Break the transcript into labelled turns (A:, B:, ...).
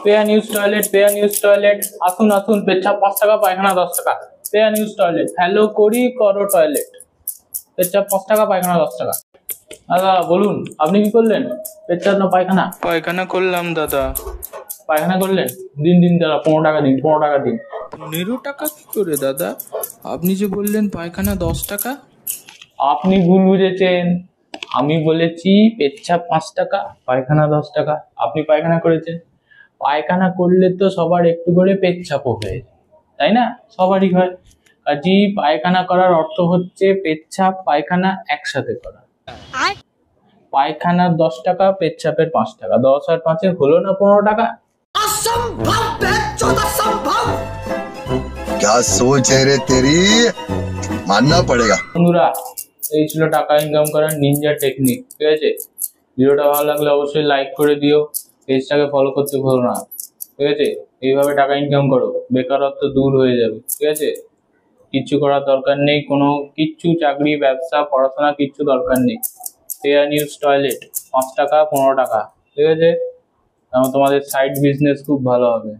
A: Pair news toilet আসুন আসুন, পেচ্ছাপ 5 টাকা, পায়খানা 10 টাকা। পেয়ার নিউজ টয়লেট, হ্যালো করি করো টয়লেট, পেচ্ছাপ 5 টাকা, পায়খানা 10 টাকা। দাদা বলুন, আপনি কি করলেন? পেচ্ছাপ না পায়খানা?
B: পায়খানা করলাম দাদা।
A: পায়খানা করলেন? দিন দিন দাদা, 15 টাকা দিন, 15 টাকা দিন।
B: 15 টাকা কি করে দাদা? আপনি যে বললেন পায়খানা 10 টাকা।
A: আপনি ভুল বুঝেছেন, আমি বলেছি পেচ্ছাপ 5 টাকা, পায়খানা 10 টাকা। আপনি পায়খানা করেছেন। পায়খানা করলে তো সবার একটু করে পেচ্ছাপও হয়ে যায়, তাই না? সবারই হয়। কাজী পায়খানা করার অর্থ হচ্ছে পেচ্ছাপ পায়খানা একসাথে করা। পায়খানার 10 টাকা, পেচ্ছাপের 5 টাকা, 10 আর 5 হলো না 15 টাকা।
C: क्या सोच है रे तेरी, मानना पड़ेगा।
A: বন্ধুরা, এই ছিল টাকা ইনকাম করার নিনজা টেকনিক, ঠিক আছে? ভিডিওটা ভালো লাগলে অবশ্যই লাইক করে দিও, পেজটাকে ফলো করতে ভুলো না, ঠিক আছে? এইভাবে টাকা ইনকাম করো, বেকারত্ব দূর হয়ে যাবে, ঠিক আছে? কিচ্ছু করার দরকার নেই, কোনো কিচ্ছু চাকরি ব্যবসা পড়াশোনা কিচ্ছু দরকার নেই। পেয়ার নিউজ টয়লেট 5 টাকা 15 টাকা, ঠিক আছে? তোমাদের সাইড বিজনেস খুব ভালো হবে।